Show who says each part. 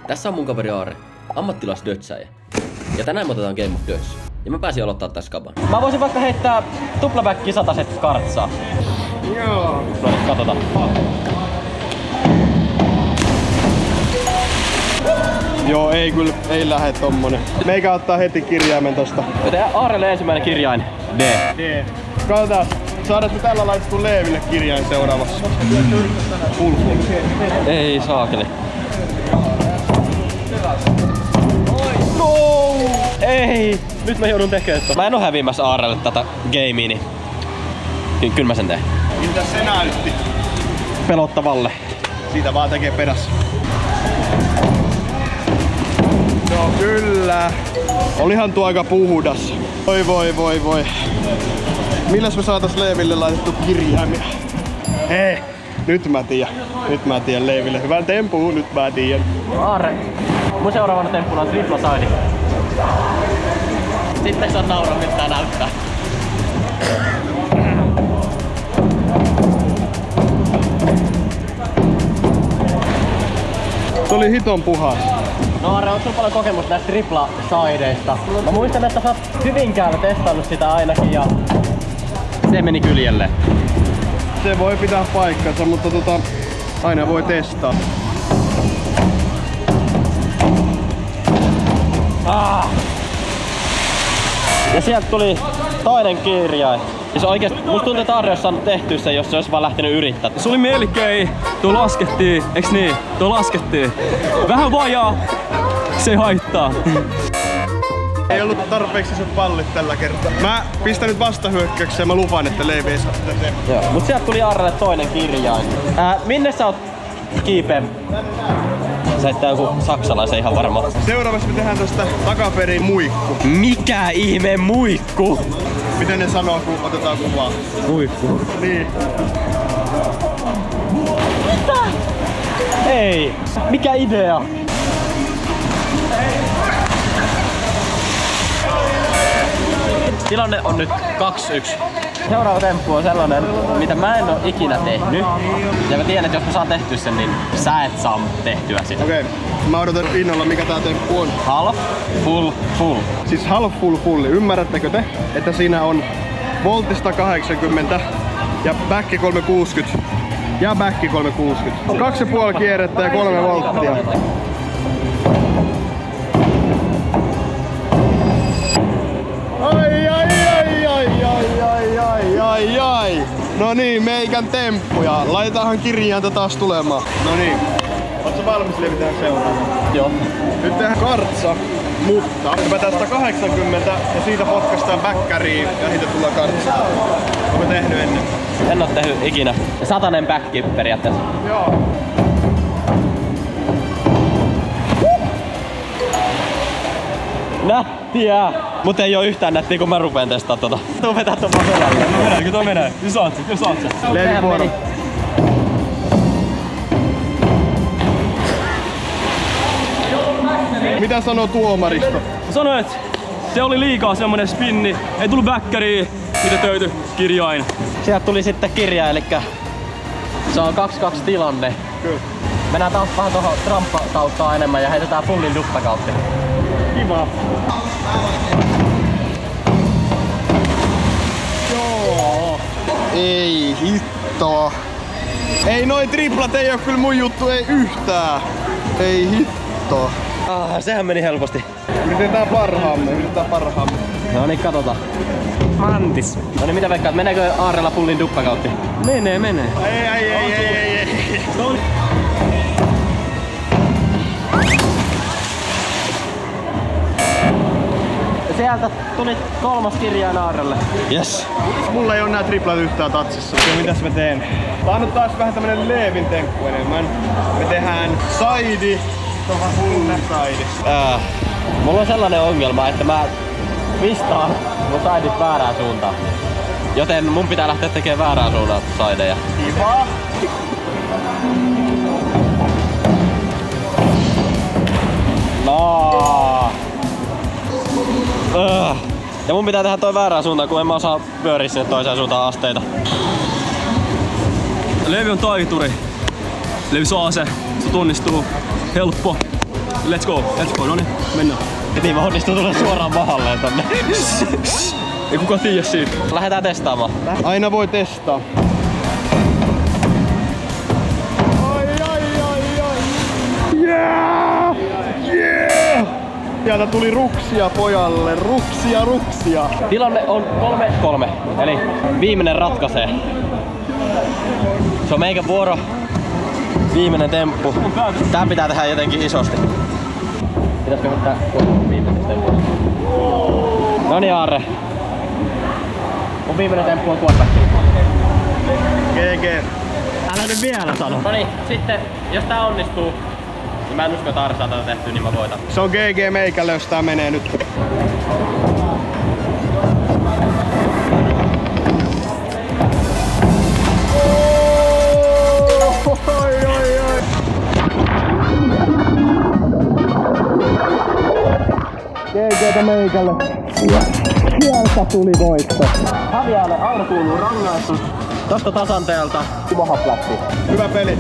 Speaker 1: Tässä on mun kaveri Aare, ammattilaisdötsäjä. Ja tänään me otetaan Game of Döts. Ja mä pääsin aloittaa tässä kaban. Mä voisin vaikka heittää tuplaback 100 kartsaa.
Speaker 2: Joo.
Speaker 1: No niin, katsotaan.
Speaker 2: Joo, ei kyllä, ei lähde tommonen. Meikä ottaa heti kirjaimen tosta.
Speaker 1: Joten Aarelle ensimmäinen kirjain. D.
Speaker 2: D. Katsotaan, saadaanko tällä laitettu Leeville kirjain seuraavassa. Full.
Speaker 1: Ei saakeli.
Speaker 2: No!
Speaker 1: Ei! Nyt mä joudun tekemään. Mä en oo häviämässä Aarelle tätä gamea, niin kyllä mä sen teen.
Speaker 2: Miltä se näytti?
Speaker 1: Pelottavalle.
Speaker 2: Siitä vaan tekee perässä. No kyllä. Olihan tuo aika puhudas. Voi. Milläs me saatais Leeville laitettu kirjaimia? Hei! Nyt mä tiedän Leeville. Hyvän tempun, nyt mä tiedän.
Speaker 1: Aare, mun seuraavana temppuna on tripla side. Sitten sä nauraa, miltä tää näyttää.
Speaker 2: Se oli hiton puhas.
Speaker 1: No Aare, onko sulla paljon kokemusta näistä tripla sideista? Mä muistan, että sä oot Hyvinkäällä testannut sitä ainakin ja se meni kyljelle.
Speaker 2: Se voi pitää paikkansa, mutta aina voi testaa.
Speaker 1: Ja sieltä tuli toinen kirjain. Siis oikeesti, musta tuntuu, että Aare olisi saanut tehtyä sen, jos se olisi vaan lähtenyt yrittää.
Speaker 3: Se oli melkein. Tuo laskettiin, eiks niin? Tuo laskettiin. Vähän vajaa. Se ei haittaa.
Speaker 2: Ei ollut tarpeeksi se pallit tällä kertaa. Mä pistän nyt vastahyökkäyksiä ja mä lupaan, että Leevi ei saa sitä tehdä.
Speaker 1: Joo, mut sieltä tuli Aarelle toinen kirjain. Minne sä oot kiipeä? Sä et joku saksalaisen ihan varma.
Speaker 2: Seuraavaksi me tehdään tästä takaperin muikku.
Speaker 1: Mikä ihme muikku?
Speaker 2: Miten ne sanoo, kun otetaan kuvaa?
Speaker 1: Muikku.
Speaker 2: Niin.
Speaker 1: Mitä? Ei. Mikä idea? Tilanne on nyt 2-1. Seuraava temppu on sellainen, mitä mä en oo ikinä tehnyt. Ja mä tiedän, että jos mä saan tehtyä sen, niin sä et saa tehtyä sitä.
Speaker 2: Okei. Mä odotan innolla, mikä tää temppu on.
Speaker 1: Half, full, full.
Speaker 2: Siis half full fulli. Ymmärrättekö te, että siinä on voltista 80 ja back 360 ja back 360. 2,5 kierrettä ja 3 volttia. Ai. No niin, meikän temppuja. Laitetaanhan kirjainta taas tulemaan. No niin. Ootko valmis levitään seuraavaan?
Speaker 1: Joo.
Speaker 2: Nyt tehdään kartsa, mutta hypätään 180 ja siitä potkastaan bäkkäriin ja siitä tulee kartsa. Ootko tehnyt ennen?
Speaker 1: En oo tehnyt ikinä. 100 backi periaatteessa.
Speaker 2: Joo.
Speaker 1: Nättiä! Mut ei oo yhtään nättiä, kun mä rupeen testaa tota. Tuu vetää ton vaan selalle.
Speaker 3: Kyllä menee. Kyllä saat se.
Speaker 2: Leevi vuoro. Mitä sanoo tuomaristo?
Speaker 3: Sanoin, että se oli liikaa semmonen spinni. Ei tullut backkariin. Siitä töyty kirjain.
Speaker 1: Sieltä tuli sitten kirja, elikkä se on 2-2 tilanne.
Speaker 2: Kyllä.
Speaker 1: Mennään taas vähän tohon tramppa kautta enemmän ja heitetään fullin duppa kautta.
Speaker 2: Kiva. Joo. Ei hittoa. Ei noi triplat ei oo kyllä mun juttu, ei yhtään. Ei hittoa.
Speaker 1: Sehän meni helposti.
Speaker 2: Yritetään parhaamme.
Speaker 1: No niin, katsotaan. Mantis. No niin, mitä veikkaat, meneekö Aarella fullin duppa kautta?
Speaker 3: Menee.
Speaker 2: Ei.
Speaker 1: Sieltä tuli 3. kirjain Aarelle.
Speaker 2: Yes. Mulla ei oo nää triplat yhtään tatsissa. Ja mitäs mä teen? Tää on nyt taas vähän tämmönen Leevin temppu enemmän. Me tehdään saidi, tohon full saidi.
Speaker 1: Mulla on sellainen ongelma, että mä pistaan mun saidit väärään suuntaan. Joten mun pitää lähteä tekemään väärään suuntaan saideja.
Speaker 2: Kiva.
Speaker 1: No. Ja mun pitää tehdä toi väärään suuntaan, kun en mä osaa pyöriä sinne toiseen suuntaan asteita.
Speaker 3: Leevi on taituri. Leevi saa se tunnistuu. Helppo. Let's go. No niin, mennään.
Speaker 1: Piti mä onnistuu tulla suoraan mahalleen tonne.
Speaker 3: Ei kukaan tiedä siitä.
Speaker 1: Lähdetään testaamaan.
Speaker 2: Aina voi testaa. Yeah! Yeah! Sieltä tuli ruksia pojalle. Ruksia.
Speaker 1: Tilanne on 3-3. Eli viimeinen ratkaisee. Se on meikän vuoro. Viimeinen temppu. Tää pitää tehdä jotenkin isosti. Pitäisikö tää viimeinen temppu? Noniin Aarre. Mun viimeinen temppu on quarterback.
Speaker 2: GG.
Speaker 1: Älä nyt vielä sano. Noniin, sitten jos tää onnistuu, niin mä en usko, että Aarre saa tätä tehtyä, niin mä voitan.
Speaker 2: Se on GG meikälle, jos tää menee nyt. GG:tä meikälle. Sieltä tuli voitto.
Speaker 1: Häviäjälle aina kuuluu rangaistus. Tosta tasanteelta. Timo Haplätti.
Speaker 2: Hyvä peli.